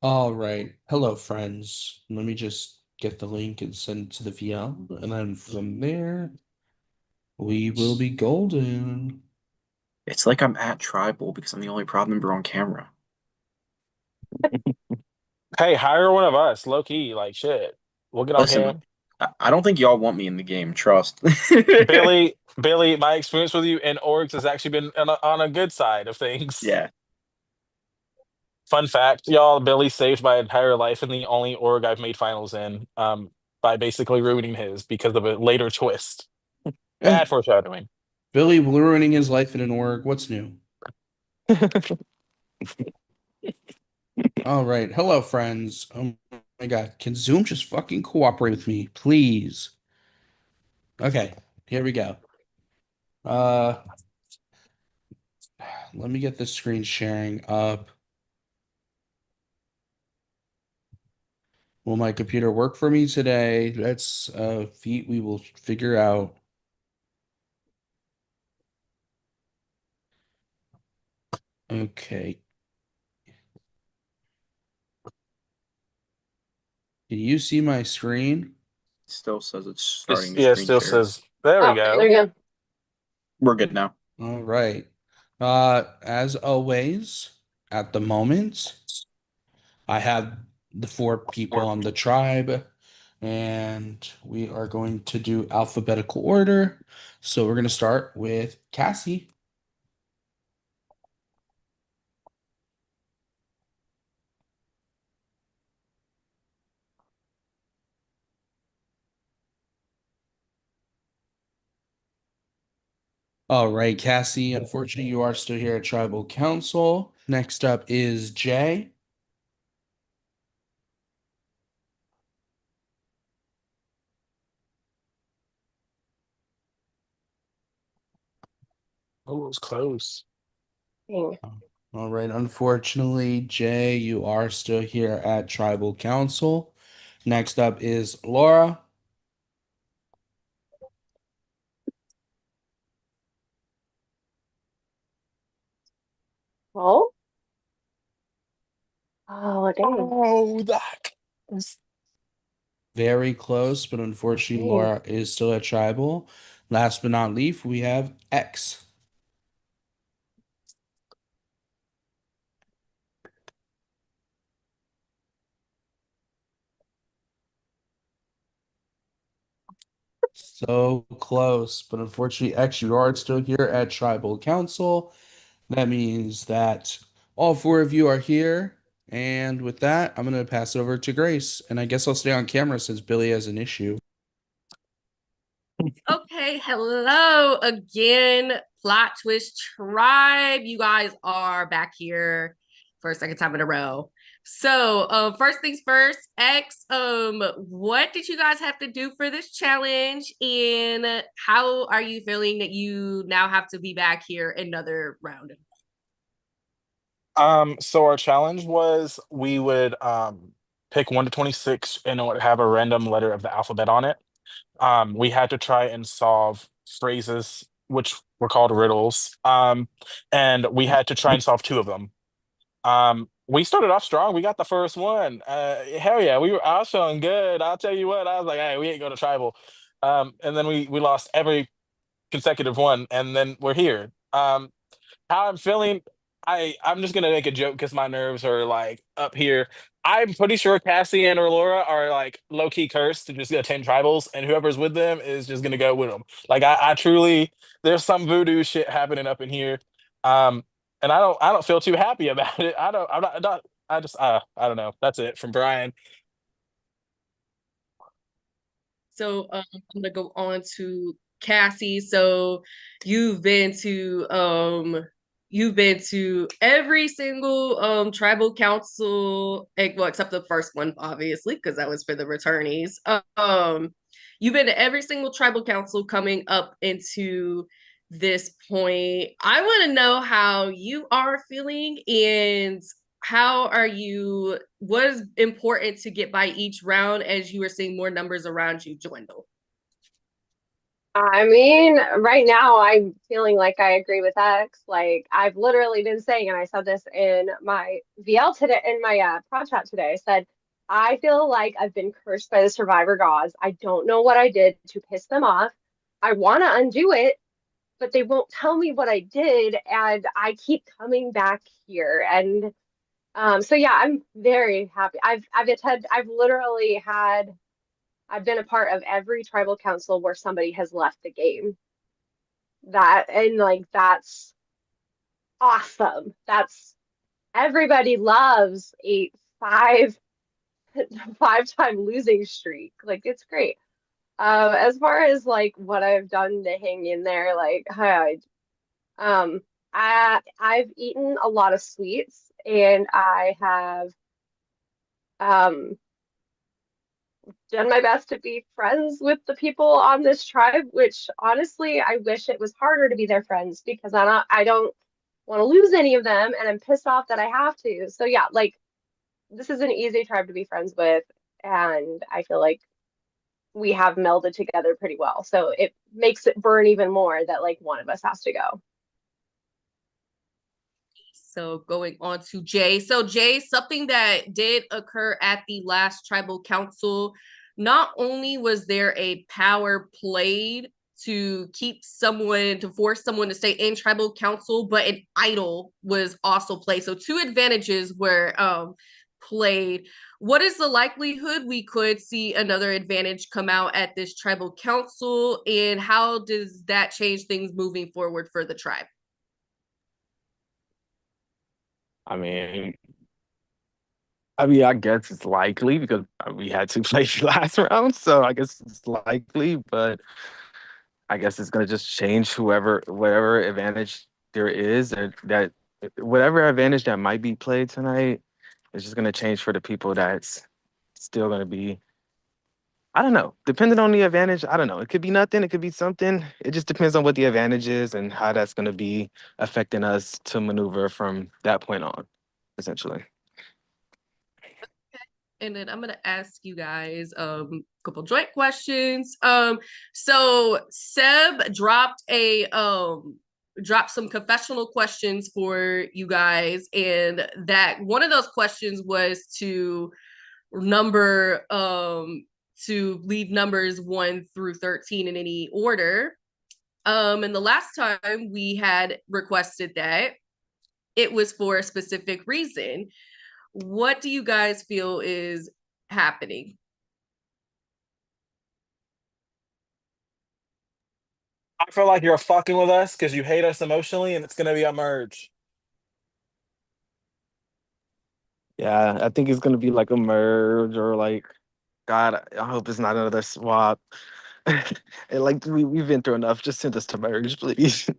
All right. Hello, friends. Let me just get the link and send it to the VM, and then from there, we will be golden. It's like I'm at tribal because I'm the only prod member on camera. Hey, hire one of us, low key, like shit. We'll get on cam. Listen, I don't think y'all want me in the game, trust. Billy, my experience with you in orgs has actually been on a good side of things. Yeah. Fun fact, y'all, Billy saved my entire life in the only org I've made finals in, by basically ruining his because of a later twist. Eh, Bad foreshadowing. Billy ruining his life in an org. What's new? All right. Hello, friends. Oh my God. Can Zoom just fucking cooperate with me, please? Okay. Here we go. Uh, Let me get this screen sharing up. Will my computer work for me today? That's a feat we will figure out. Okay. Can you see my screen? Still says it's It's, starting to yeah, it screen still share. says, there we Oh, there go. you go. We're good now. All right. As always, at the moment, I have the four people on the tribe, and we are going to do alphabetical order. So we're going to start with Cassie. All right, Cassie, unfortunately, you are still here at Tribal Council. Next up is Jay. Oh, it was close. Dang. All right, unfortunately, Jay, you are still here at Tribal Council. Next up is Laura. Oh, dang. Oh, that. Very close, but unfortunately, Dang. Laura is still at Tribal. Last but not least, we have X. So close, but unfortunately, X, you are still here at Tribal Council. That means that all four of you are here. And with that, I'm going to pass it over to Grace. And I guess I'll stay on camera since Billy has an issue. Okay, hello again, Plot Twist Tribe. You guys are back here for a second time in a row. So, first things first, X, what did you guys have to do for this challenge, and how are you feeling that you now have to be back here another round? So our challenge was we would pick 1 to 26 and it would have a random letter of the alphabet on it. We had to try and solve phrases which were called riddles. And we had to try and solve two of them. We started off strong. We got the first one. Hell yeah, I was feeling good. I'll tell you what, I was like, hey, we ain't going to tribal. And then we lost every consecutive one, and then we're here. How I'm feeling, I'm just gonna make a joke because my nerves are like up here. I'm pretty sure Cassie and or Laura are like low key cursed to just attend tribals, and whoever's with them is just gonna go with them. Like I truly, there's some voodoo shit happening up in here, um, and I don't feel too happy about it. I'm not I just I don't know. That's it from Brian. So I'm gonna go on to Cassie. So you've been to um you've been to every single tribal council, well, except the first one, obviously, because that was for the returnees. You've been to every single tribal council coming up into this point. I want to know how you are feeling and how are you, what is important to get by each round as you are seeing more numbers around you dwindle? I mean, right now I'm feeling like I agree with X. Like I've literally been saying, and I said this in my VL today, in my prod chat today. I said, I feel like I've been cursed by the survivor gods. I don't know what I did to piss them off. I want to undo it, but they won't tell me what I did, and I keep coming back here. And so yeah, I'm very happy. I've literally had I've been a part of every tribal council where somebody has left the game. That and like that's awesome. That's everybody loves a five 5-time losing streak. Like it's great. As far as like what I've done to hang in there, like um I've eaten a lot of sweets and I have um done my best to be friends with the people on this tribe, which honestly I wish it was harder to be their friends because I don't want to lose any of them and I'm pissed off that I have to. So yeah, like this is an easy tribe to be friends with and I feel like we have melded together pretty well. So it makes it burn even more that like one of us has to go. So going on to Jay. So Jay, something that did occur at the last tribal council, not only was there a power played to force someone to stay in tribal council, but an idol was also played. So two advantages were played. What is the likelihood we could see another advantage come out at this tribal council, and how does that change things moving forward for the tribe? I mean, I guess it's likely because we had to play last round, so I guess it's likely, but I guess it's gonna just change whatever advantage there is, that whatever advantage that might be played tonight is just gonna change for the people that's still gonna be. I don't know. Depending on the advantage, I don't know. It could be nothing. It could be something. It just depends on what the advantage is and how that's gonna be affecting us to maneuver from that point on, essentially. And then I'm gonna ask you guys a couple joint questions. So Seb dropped some confessional questions for you guys, and that one of those questions was number to leave numbers 1 through 13 in any order. And the last time we had requested that, it was for a specific reason. What do you guys feel is happening? I feel like you're fucking with us because you hate us emotionally, and it's gonna be a merge. Yeah, I think it's gonna be like a merge or like, God, I hope it's not another swap. And like we've been through enough. Just send us to merge, please.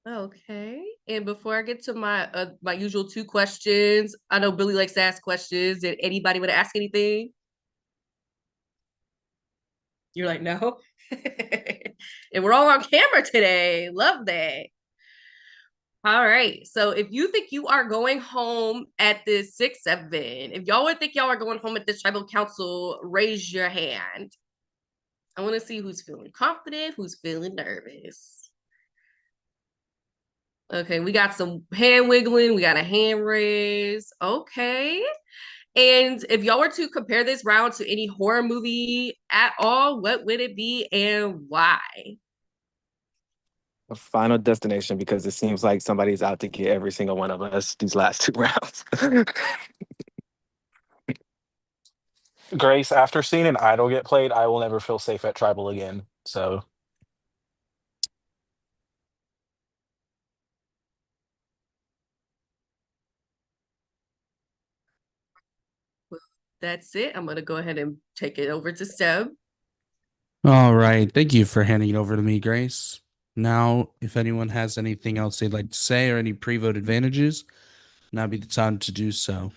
Okay. And before I get to my usual two questions, I know Billy likes to ask questions. Did anybody want to ask anything? You're like, no. And we're all on camera today. Love that. All right. So if you think you are going home at this 6-7, if y'all would think y'all are going home at this tribal council, raise your hand. I want to see who's feeling confident, who's feeling nervous. Okay, we got some hand wiggling, we got a hand raise. Okay. And if y'all were to compare this round to any horror movie at all, what would it be and why? A Final Destination, because it seems like somebody's out to get every single one of us these last two rounds. Grace, after seeing an idol get played, I will never feel safe at tribal again. So That's it. I'm going to go ahead and take it over to Seb. All right. Thank you for handing it over to me, Grace. Now, if anyone has anything else they'd like to say or any pre-vote advantages, now be the time to do so.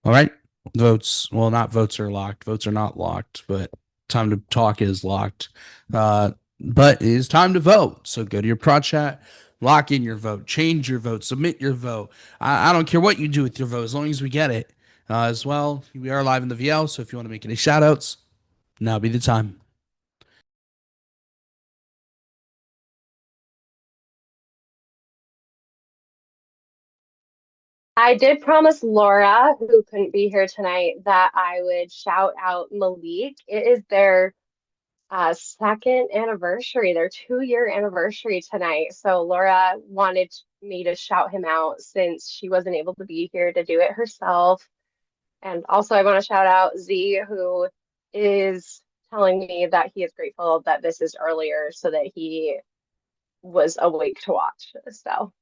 All right. Votes. Well, not votes are locked. Votes are not locked, but time to talk is locked. But it is time to vote. So go to your prod chat, Lock in your vote, change your vote, submit your vote. I don't care what you do with your vote as long as we get it. As well, we are live in the VL, so if you want to make any shout outs, now be the time. I did promise Laura, who couldn't be here tonight, that I would shout out Malik. It is their second anniversary, their 2-year anniversary tonight. So Laura wanted me to shout him out since she wasn't able to be here to do it herself. And also, I want to shout out Z, who is telling me that he is grateful that this is earlier so that he was awake to watch. So.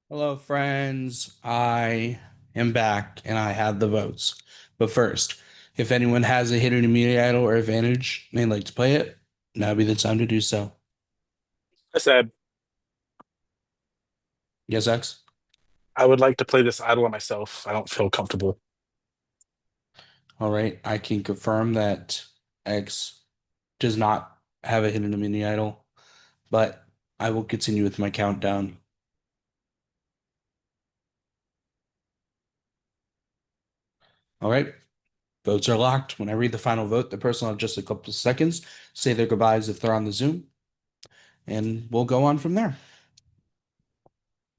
Hello, friends. I am back and I have the votes. But first, if anyone has a hidden immunity idol or advantage and they'd like to play it, now would be the time to do so. I said Yes, X? I would like to play this idol myself. I don't feel comfortable. All right. I can confirm that X does not have a hidden immunity idol, but I will continue with my countdown. All right. Votes are locked. When I read the final vote, the person will have just a couple of seconds say their goodbyes if they're on the Zoom, and we'll go on from there.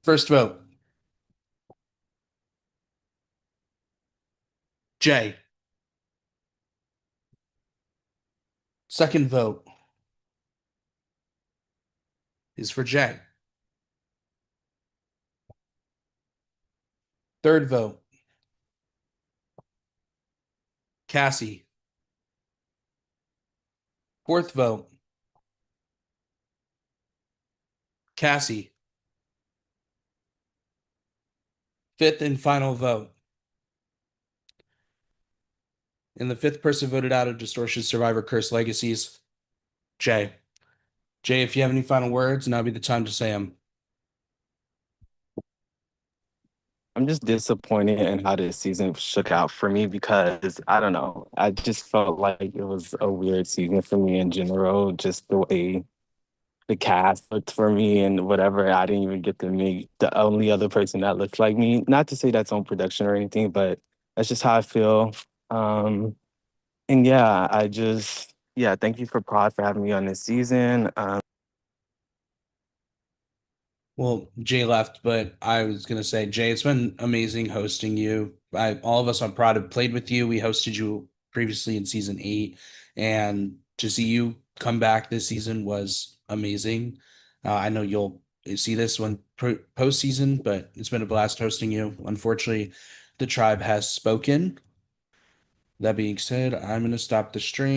First vote, Jay. Second vote is for Jay. Third vote, Cassie. Fourth vote, Cassie. Fifth and final vote. And the fifth person voted out of Distortion Survivor Curse Legacies, Jay. Jay, if you have any final words, now would be the time to say them. I'm just disappointed in how this season shook out for me because I don't know. I just felt like it was a weird season for me in general, just the way the cast looked for me and whatever. I didn't even get to meet the only other person that looked like me. Not to say that's on production or anything, but that's just how I feel. And yeah, yeah, thank you for Prod for having me on this season. Well, Jay left, but I was gonna say, Jay, it's been amazing hosting you. All of us on Prod have played with you. We hosted you previously in season 8, and to see you come back this season was amazing. I know you'll see this one postseason, but it's been a blast hosting you. Unfortunately, the tribe has spoken. That being said, I'm gonna stop the stream.